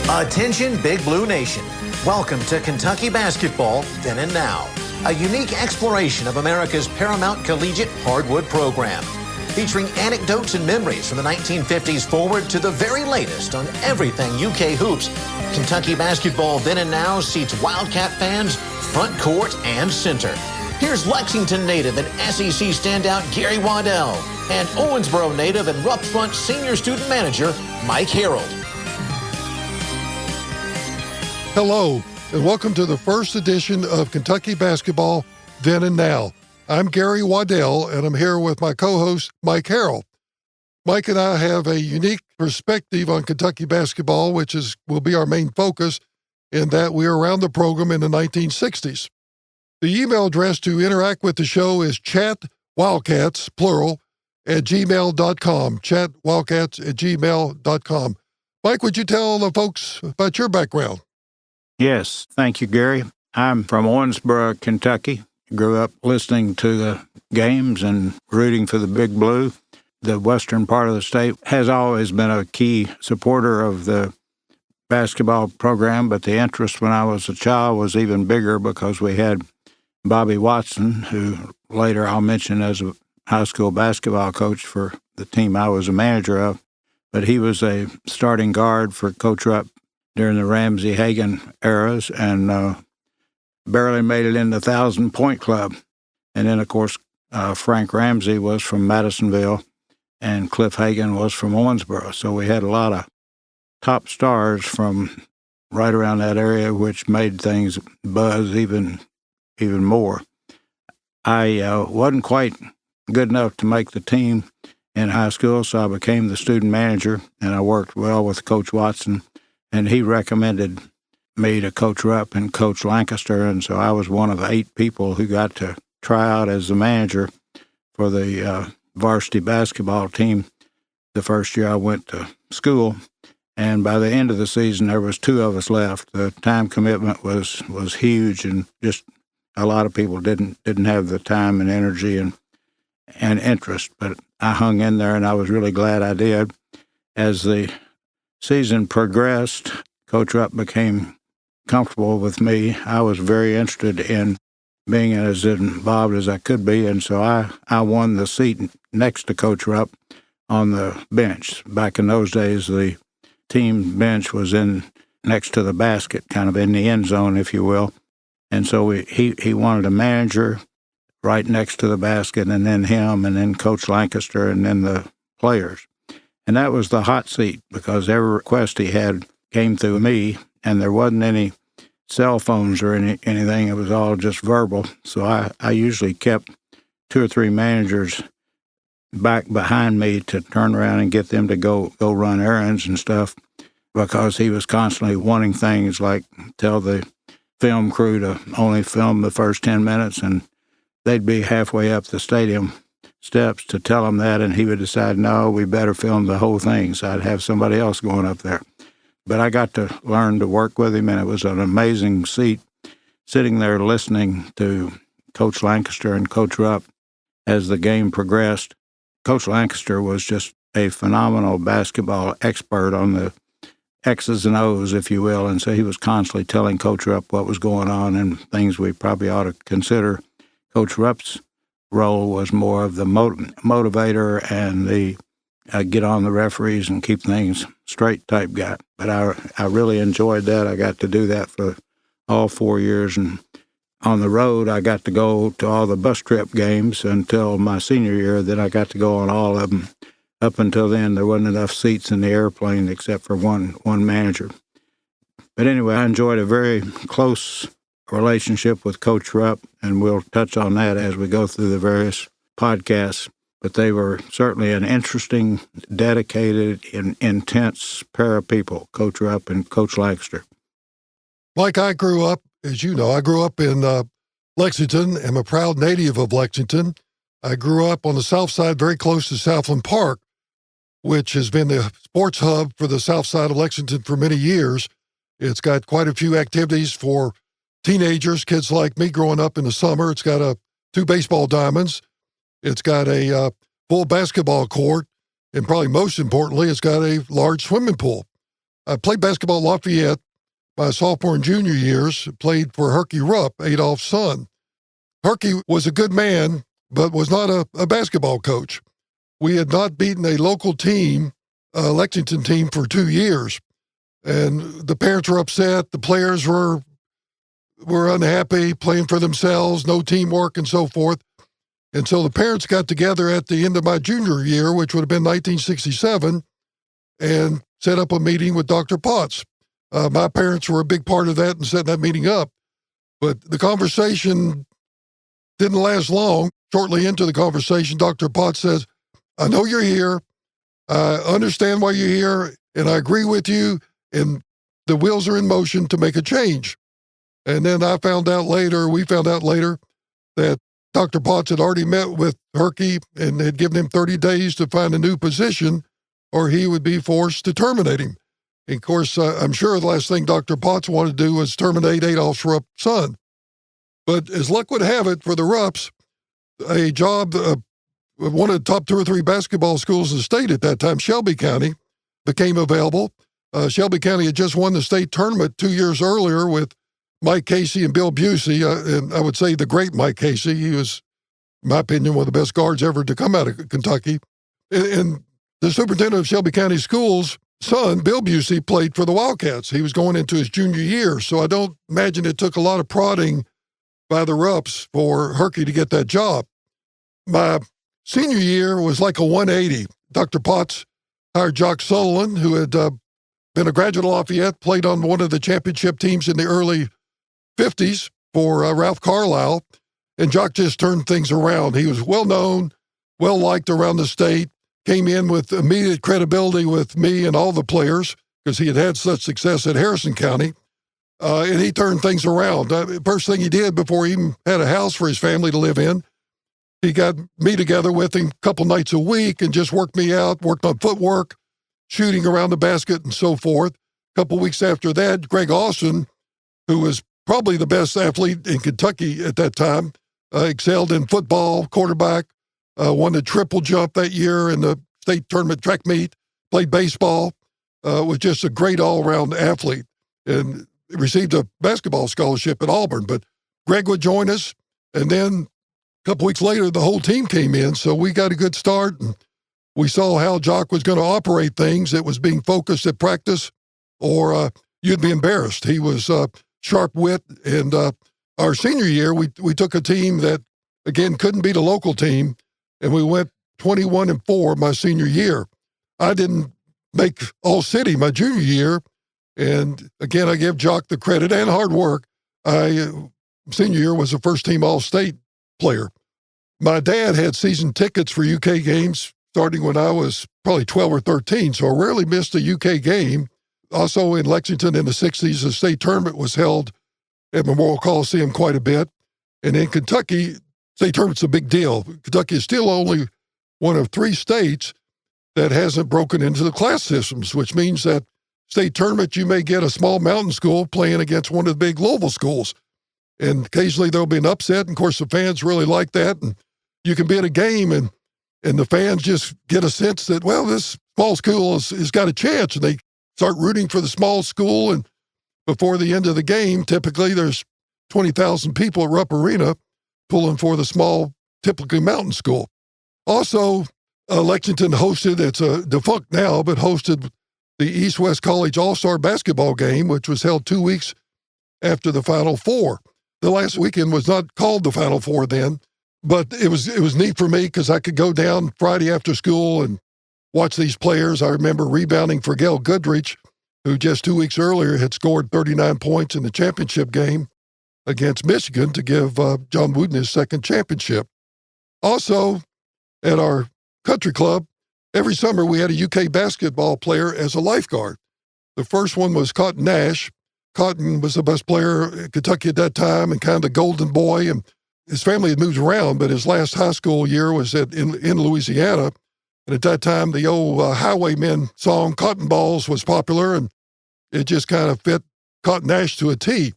Attention Big Blue Nation. Welcome to Kentucky Basketball Then and Now, a unique exploration of America's paramount collegiate hardwood program, featuring anecdotes and memories from the 1950s forward to the very latest on everything UK hoops. Kentucky Basketball Then and Now seats Wildcat fans front court and center. Here's Lexington native and SEC standout Gary Waddell and Owensboro native and Rupp Front senior student manager Mike Harreld. Hello, and welcome to the first edition of Kentucky Basketball Then and Now. I'm Gary Waddell, and I'm here with my co-host, Mike Harreld. Mike and I have a unique perspective on Kentucky basketball, which will be our main focus, in that we are around the program in the 1960s. The email address to interact with the show is chatwildcats, plural, at gmail.com, chatwildcats@gmail.com. Mike, would you tell the folks about your background? Yes, thank you, Gary. I'm from Owensboro, Kentucky. Grew up listening to the games and rooting for the Big Blue. The western part of the state has always been a key supporter of the basketball program, but the interest when I was a child was even bigger because we had Bobby Watson, who later I'll mention as a high school basketball coach for the team I was a manager of. But he was a starting guard for Coach Rupp during the Ramsey-Hagan eras, and barrely made it in the 1,000-point club. And then, of course, Frank Ramsey was from Madisonville, and Cliff Hagan was from Owensboro. So we had a lot of top stars from right around that area, which made things buzz even more. I wasn't quite good enough to make the team in high school, so I became the student manager, and I worked well with Coach Watson, and he recommended me to Coach Rupp and Coach Lancaster, and so I was one of 8 people who got to try out as the manager for the varsity basketball team the first year I went to school. And by the end of the season, there was 2 of us left. The time commitment was huge, and just a lot of people didn't have the time and energy and interest. But I hung in there, and I was really glad I did. As the season progressed, Coach Rupp became comfortable with me. I was very interested in being as involved as I could be, and so I won the seat next to Coach Rupp on the bench. Back in those days, the team bench was in next to the basket, kind of in the end zone, if you will. And so he wanted a manager right next to the basket, and then him, and then Coach Lancaster, and then the players. And that was the hot seat because every request he had came through me, and there wasn't any cell phones or anything. It was all just verbal. So I usually kept 2 or 3 managers back behind me to turn around and get them to go run errands and stuff, because he was constantly wanting things like tell the film crew to only film the first 10 minutes, and they'd be halfway up the stadium steps to tell him that, and he would decide, no, we better film the whole thing, so I'd have somebody else going up there. But I got to learn to work with him, and it was an amazing seat, sitting there listening to Coach Lancaster and Coach Rupp as the game progressed. Coach Lancaster was just a phenomenal basketball expert on the X's and O's, if you will, and so he was constantly telling Coach Rupp what was going on and things we probably ought to consider. Coach Rupp's role was more of the motivator and the get on the referees and keep things straight type guy. But I really enjoyed that. I got to do that for all 4 years. And on the road, I got to go to all the bus trip games until my senior year. Then I got to go on all of them. Up until then, there wasn't enough seats in the airplane except for one manager. But anyway, I enjoyed a very close relationship with Coach Rupp, and we'll touch on that as we go through the various podcasts. But they were certainly an interesting, dedicated, and intense pair of people, Coach Rupp and Coach Lancaster. Mike, I grew up, as you know, in Lexington. I'm a proud native of Lexington. I grew up on the south side, very close to Southland Park, which has been the sports hub for the south side of Lexington for many years. It's got quite a few activities for teenagers, kids like me growing up in the summer. It's got 2 baseball diamonds. It's got a full basketball court, and probably most importantly, it's got a large swimming pool. I played basketball at Lafayette my sophomore and junior years, played for Herky Rupp, Adolph's son. Herky was a good man, but was not a basketball coach. We had not beaten a local team, a Lexington team, for 2 years. And the parents were upset. The players were unhappy, playing for themselves, no teamwork and so forth. And so the parents got together at the end of my junior year, which would have been 1967, and set up a meeting with Dr. Potts. My parents were a big part of that and setting that meeting up. But the conversation didn't last long. Shortly into the conversation, Dr. Potts says, I know you're here. I understand why you're here, and I agree with you, and the wheels are in motion to make a change. And then we found out later, that Dr. Potts had already met with Herky and had given him 30 days to find a new position, or he would be forced to terminate him. And of course, I'm sure the last thing Dr. Potts wanted to do was terminate Adolph's Rupp's son. But as luck would have it for the Rupps, a job, one of the top 2 or 3 basketball schools in the state at that time, Shelby County, became available. Shelby County had just won the state tournament 2 years earlier with Mike Casey and Bill Busey, and I would say the great Mike Casey. He was, in my opinion, one of the best guards ever to come out of Kentucky. And the superintendent of Shelby County Schools' son, Bill Busey, played for the Wildcats. He was going into his junior year, so I don't imagine it took a lot of prodding by the Rupps for Herky to get that job. My senior year was like a 180. Dr. Potts hired Jock Sutherland, who had been a graduate of Lafayette, played on one of the championship teams in the early 50s for Ralph Carlisle, and Jock just turned things around. He was well-known, well-liked around the state, came in with immediate credibility with me and all the players because he had had such success at Harrison County, and he turned things around. First thing he did before he even had a house for his family to live in, he got me together with him a couple nights a week and just worked me out, worked on footwork, shooting around the basket and so forth. A couple weeks after that, Greg Austin, who was probably the best athlete in Kentucky at that time, excelled in football, quarterback, won the triple jump that year in the state tournament track meet, played baseball, was just a great all-around athlete, and received a basketball scholarship at Auburn. But Greg would join us, and then a couple weeks later, the whole team came in, so we got a good start, and we saw how Jock was going to operate things. It was being focused at practice, or you'd be embarrassed. He was sharp wit, and our senior year, we took a team that, again, couldn't beat a local team, and we went 21-4 my senior year. I didn't make All-City my junior year, and again, I give Jock the credit and hard work. Senior year was a first-team All-State player. My dad had season tickets for UK games starting when I was probably 12 or 13, so I rarely missed a UK game. Also in Lexington in the 60s, the state tournament was held at Memorial Coliseum quite a bit. And in Kentucky, state tournament's a big deal. Kentucky is still only one of 3 states that hasn't broken into the class systems, which means that state tournament, you may get a small mountain school playing against one of the big Louisville schools. And occasionally there'll be an upset. And of course, the fans really like that. And you can be at a game and the fans just get a sense that, well, this small school has got a chance. And they start rooting for the small school. And before the end of the game, typically there's 20,000 people at Rupp Arena pulling for the small, typically mountain school. Also, Lexington hosted, it's a defunct now, but hosted the East-West College All-Star basketball game, which was held 2 weeks after the Final Four. The last weekend was not called the Final Four then, but it was neat for me because I could go down Friday after school and watch these players. I remember rebounding for Gail Goodrich, who just 2 weeks earlier had scored 39 points in the championship game against Michigan to give John Wooden his second championship. Also, at our country club, every summer we had a UK basketball player as a lifeguard. The first one was Cotton Nash. Cotton was the best player in Kentucky at that time and kind of the golden boy. And his family had moved around, but his last high school year was in Louisiana. And at that time, the old Highwaymen song, Cotton Balls, was popular, and it just kind of fit Cotton Nash to a T.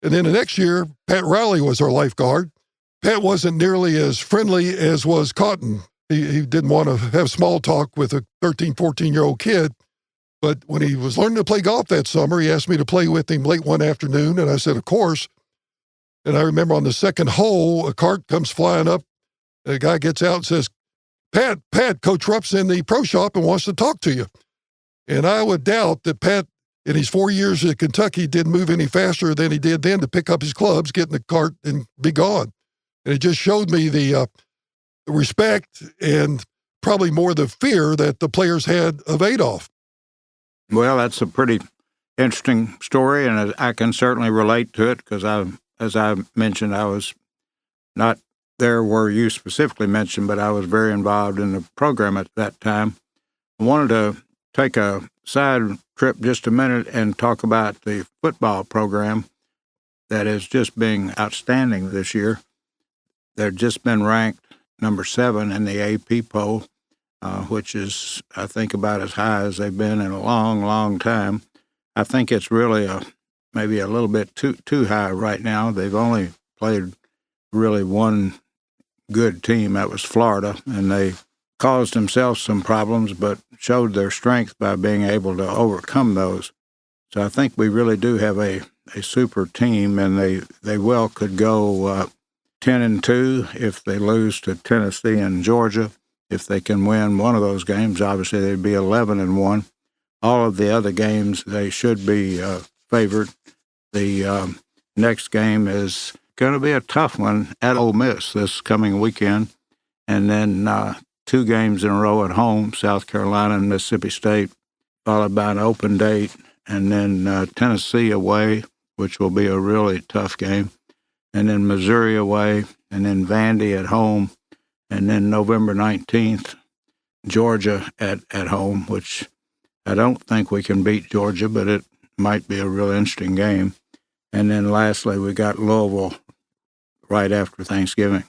And then the next year, Pat Riley was our lifeguard. Pat wasn't nearly as friendly as was Cotton. He didn't want to have small talk with a 13, 14-year-old kid. But when he was learning to play golf that summer, he asked me to play with him late one afternoon, and I said, of course. And I remember on the second hole, a cart comes flying up. A guy gets out and says, Pat, Coach Rupp's in the pro shop and wants to talk to you. And I would doubt that Pat, in his 4 years at Kentucky, didn't move any faster than he did then to pick up his clubs, get in the cart, and be gone. And it just showed me the respect and probably more the fear that the players had of Adolph. Well, that's a pretty interesting story, and I can certainly relate to it because as I mentioned, I was not there where you specifically mentioned, but I was very involved in the program at that time. I wanted to take a side trip just a minute and talk about the football program that is just being outstanding this year. They've just been ranked number 7 in the AP poll, which is, I think, about as high as they've been in a long, long time. I think it's really maybe a little bit too high right now. They've only played really one good team. That was Florida, and they caused themselves some problems, but showed their strength by being able to overcome those. So I think we really do have a super team, and they well could go 10-2 if they lose to Tennessee and Georgia. If they can win one of those games, obviously they'd be 11-1. All of the other games, they should be favored. The next game is going to be a tough one at Ole Miss this coming weekend, and then 2 games in a row at home, South Carolina and Mississippi State, followed by an open date, and then Tennessee away, which will be a really tough game, and then Missouri away, and then Vandy at home, and then November 19th, Georgia at home, which I don't think we can beat Georgia, but it might be a real interesting game. And then lastly, we got Louisville right after Thanksgiving.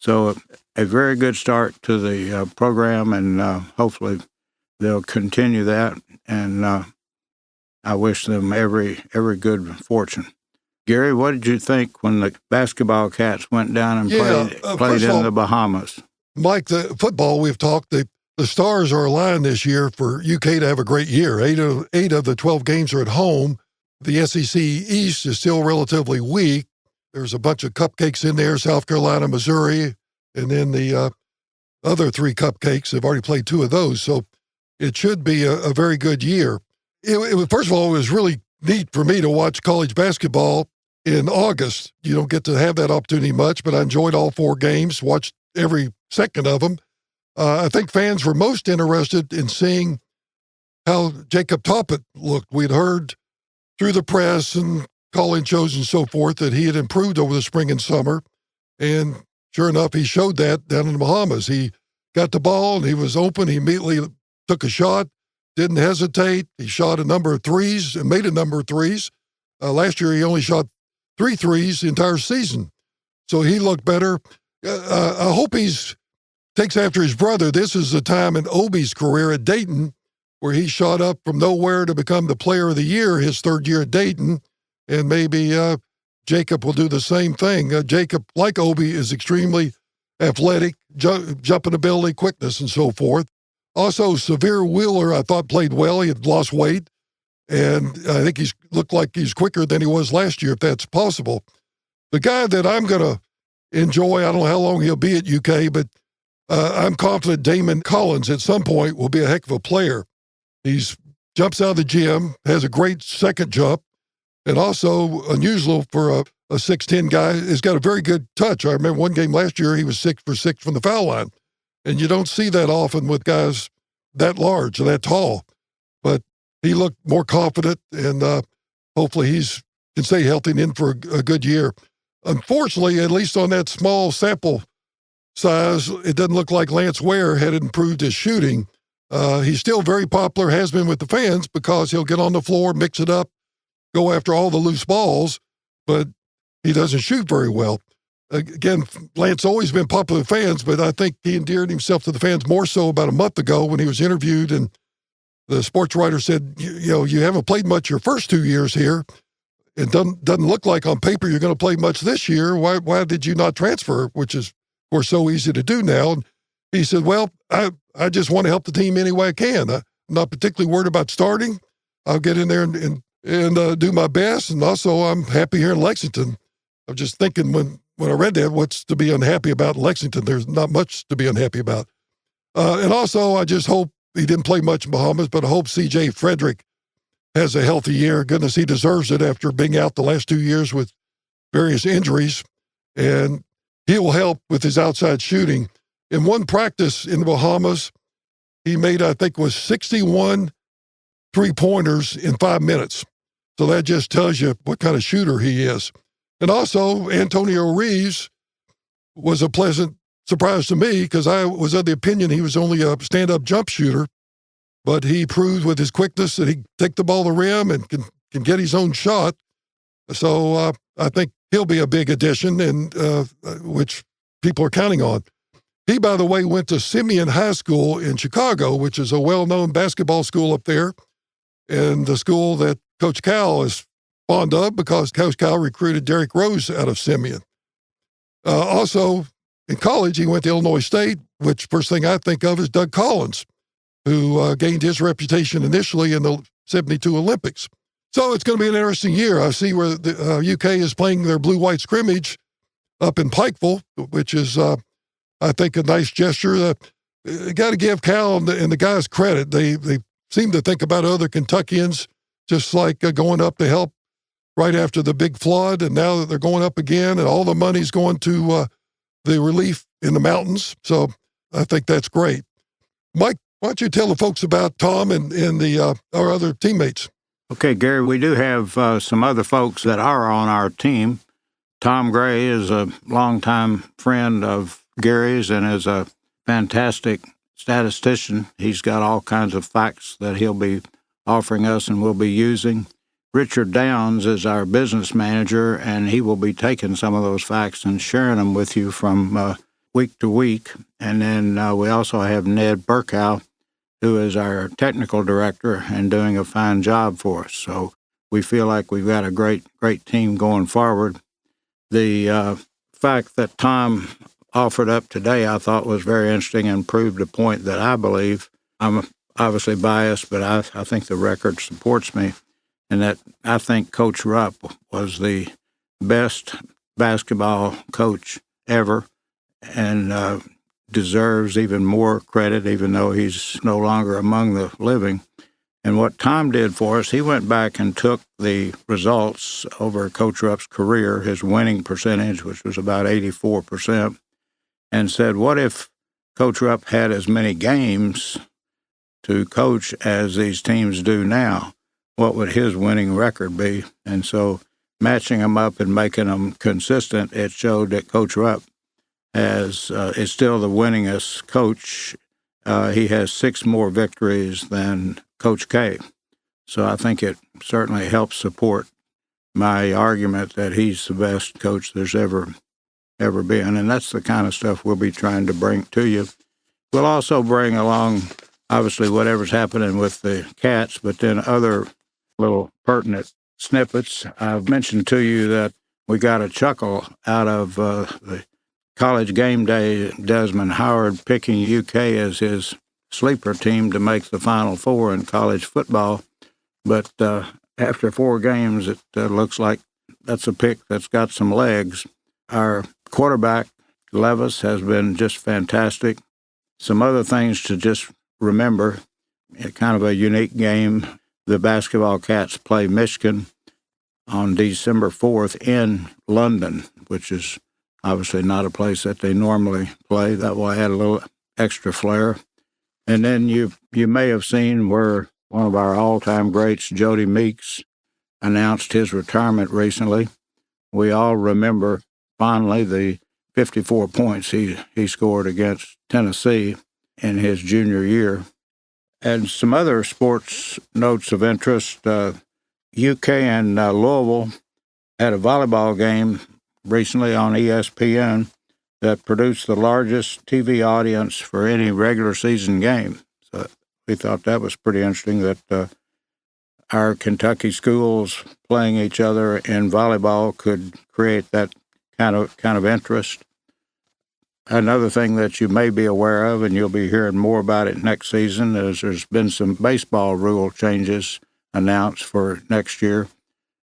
So a very good start to the program, and hopefully they'll continue that. And I wish them every good fortune. Gary, what did you think when the basketball Cats went down and played in the Bahamas? Mike, the football we've talked, the stars are aligned this year for UK to have a great year. 8 of the 12 games are at home. The SEC East is still relatively weak. There's a bunch of cupcakes in there, South Carolina, Missouri, and then the other 3 cupcakes have already played 2 of those. So it should be a very good year. First of all, it was really neat for me to watch college basketball in August. You don't get to have that opportunity much, but I enjoyed all 4 games, watched every second of them. I think fans were most interested in seeing how Jacob Toppet looked. We'd heard through the press and call-in shows and so forth that he had improved over the spring and summer, and sure enough, he showed that down in the Bahamas. He got the ball, and he was open. He immediately took a shot, didn't hesitate. He shot a number of threes and made a number of threes. Last year, he only shot 3 threes the entire season, so he looked better. I hope takes after his brother. This is the time in Obi's career at Dayton where he shot up from nowhere to become the player of the year his 3rd year at Dayton, and maybe Jacob will do the same thing. Jacob, like Obi, is extremely athletic, jumping ability, quickness, and so forth. Also, Severe Wheeler, I thought, played well. He had lost weight, and I think he's looked like he's quicker than he was last year, if that's possible. The guy that I'm going to enjoy, I don't know how long he'll be at UK, but I'm confident Damon Collins at some point will be a heck of a player. He jumps out of the gym, has a great second jump, and also unusual for a 6'10" guy, has got a very good touch. I remember one game last year, he was 6 for 6 from the foul line. And you don't see that often with guys that large and that tall. But he looked more confident, and hopefully can stay healthy and in for a good year. Unfortunately, at least on that small sample size, it doesn't look like Lance Ware had improved his shooting. He's still very popular, has been with the fans, because he'll get on the floor, mix it up, go after all the loose balls, but he doesn't shoot very well. Again, Lance always been popular with fans, but I think he endeared himself to the fans more so about a month ago when he was interviewed, and the sports writer said, you haven't played much your first 2 years here. It doesn't look like on paper you're going to play much this year. Why did you not transfer, which is, of course, so easy to do now? And he said, well, I just want to help the team any way I can. not particularly worried about starting. I'll get in there and do my best. And also, I'm happy here in Lexington. I'm just thinking when I read that, what's to be unhappy about in Lexington? There's not much to be unhappy about. And also, I just hope he didn't play much in Bahamas, but I hope C.J. Frederick has a healthy year. Goodness, he deserves it after being out the last 2 years with various injuries. And he will help with his outside shooting. In one practice in the Bahamas, he made, I think, was 61 three-pointers in 5 minutes. So that just tells you what kind of shooter he is. And also, Antonio Reeves was a pleasant surprise to me because I was of the opinion he was only a stand-up jump shooter, but he proved with his quickness that he can take the ball to the rim and can get his own shot. So I think he'll be a big addition, and which people are counting on. He, by the way, went to Simeon High School in Chicago, which is a well-known basketball school up there, and the school that Coach Cal is fond of because Coach Cal recruited Derrick Rose out of Simeon. Also, in college, he went to Illinois State, which first thing I think of is Doug Collins, who gained his reputation initially in the 72 Olympics. So it's going to be an interesting year. I see where the UK is playing their blue-white scrimmage up in Pikeville, which is, I think, a nice gesture. Got to give Cal and the guys credit. They seem to think about other Kentuckians, just like going up to help right after the big flood, and now that they're going up again, and all the money's going to the relief in the mountains. So I think that's great. Mike, why don't you tell the folks about Tom and our other teammates? Okay, Gary, we do have some other folks that are on our team. Tom Gray is a longtime friend of Gary's and is a fantastic statistician. He's got all kinds of facts that he'll be offering us and we'll be using. Richard Downs is our business manager, and he will be taking some of those facts and sharing them with you from week to week. And then we also have Ned Burkow, who is our technical director and doing a fine job for us. So we feel like we've got a great team going forward. The fact that Tom offered up today I thought was very interesting and proved a point that I believe. I'm obviously biased, but I think the record supports me, and that I think Coach Rupp was the best basketball coach ever and deserves even more credit, even though he's no longer among the living. And what Tom did for us, he went back and took the results over Coach Rupp's career, his winning percentage, which was about 84%, and said, what if Coach Rupp had as many games to coach as these teams do now? What would his winning record be? And so matching them up and making them consistent, it showed that Coach Rupp is still the winningest coach. He has 6 more victories than Coach K. So I think it certainly helps support my argument that he's the best coach there's ever been. And that's the kind of stuff we'll be trying to bring to you. We'll also bring along, obviously, whatever's happening with the Cats, but then other little pertinent snippets. I've mentioned to you that we got a chuckle out of the College Game Day, Desmond Howard picking UK as his sleeper team to make the Final Four in college football. But after 4 games, it looks like that's a pick that's got some legs. Our quarterback, Levis, has been just fantastic. Some other things to just remember, kind of a unique game. The basketball Cats play Michigan on December 4th in London, which is obviously not a place that they normally play. That will add a little extra flair. And then you may have seen where one of our all-time greats, Jody Meeks, announced his retirement recently. We all remember fondly the 54 points he scored against Tennessee in his junior year. And some other sports notes of interest, UK and Louisville had a volleyball game recently on ESPN that produced the largest TV audience for any regular season game. So we thought that was pretty interesting that our Kentucky schools playing each other in volleyball could create that kind of interest. Another thing that you may be aware of, and you'll be hearing more about it next season, is there's been some baseball rule changes announced for next year.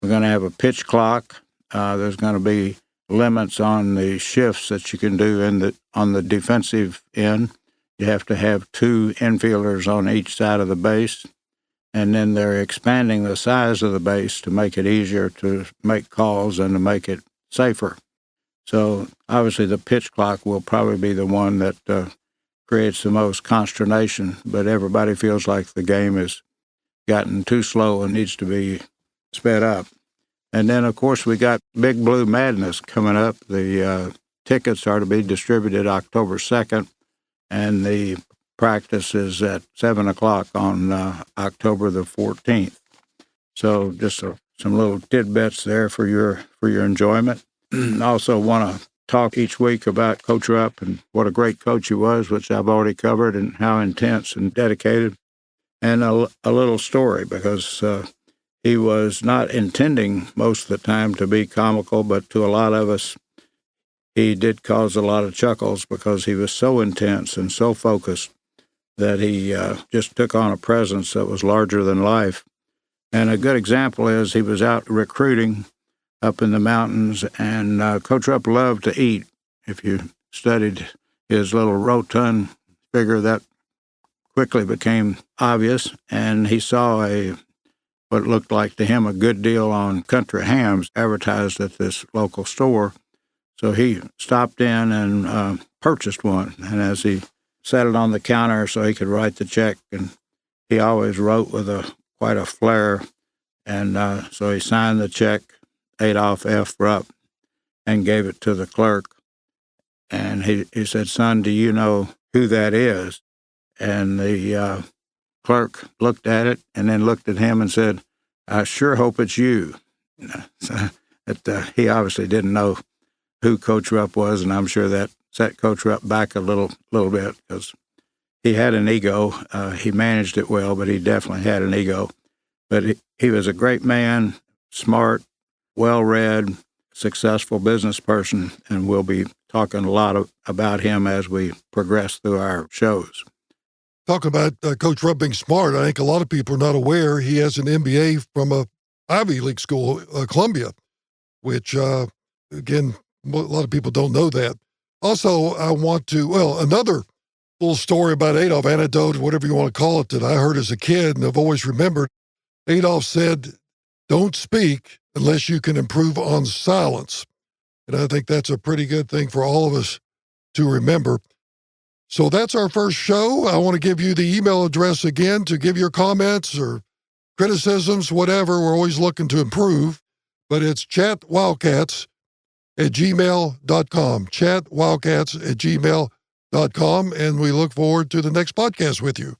We're going to have a pitch clock. There's going to be limits on the shifts that you can do on the defensive end. You have to have 2 infielders on each side of the base. And then they're expanding the size of the base to make it easier to make calls and to make it safer. So obviously the pitch clock will probably be the one that creates the most consternation, but everybody feels like the game has gotten too slow and needs to be sped up. And then, of course, we got Big Blue Madness coming up. The tickets are to be distributed October 2nd, and the practice is at 7 o'clock on October the 14th. So just some little tidbits there for your enjoyment. I also want to talk each week about Coach Rupp and what a great coach he was, which I've already covered, and how intense and dedicated. And a little story, because he was not intending most of the time to be comical, but to a lot of us, he did cause a lot of chuckles because he was so intense and so focused that he just took on a presence that was larger than life. And a good example is he was out recruiting up in the mountains, and Coach Rupp loved to eat. If you studied his little rotund figure, that quickly became obvious, and he saw what looked like to him a good deal on country hams advertised at this local store. So he stopped in and purchased one, and as he set it on the counter so he could write the check, and he always wrote with quite a flair, and so he signed the check, Adolph F. Rupp, and gave it to the clerk. And he said, "Son, do you know who that is?" And the clerk looked at it and then looked at him and said, "I sure hope it's you." He obviously didn't know who Coach Rupp was, and I'm sure that set Coach Rupp back a little bit, because he had an ego. He managed it well, but he definitely had an ego. But he was a great man, smart, well-read, successful business person, and we'll be talking a lot about him as we progress through our shows. Talking about Coach Rupp being smart, I think a lot of people are not aware he has an MBA from a Ivy League school, Columbia, which, again, a lot of people don't know that. Also, I want to, another little story about Adolph, anecdote, whatever you want to call it, that I heard as a kid and I've always remembered. Adolph said, "Don't speak unless you can improve on silence." And I think that's a pretty good thing for all of us to remember. So that's our first show. I want to give you the email address again to give your comments or criticisms, whatever. We're always looking to improve, but it's chatwildcats@gmail.com, chatwildcats@gmail.com, and we look forward to the next podcast with you.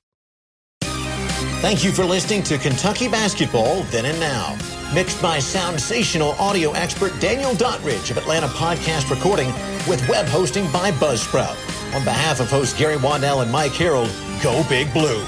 Thank you for listening to Kentucky Basketball Then and Now. Mixed by soundsational audio expert Daniel Dottridge of Atlanta Podcast Recording, with web hosting by Buzzsprout. On behalf of hosts Gary Waddell and Mike Harreld, go Big Blue.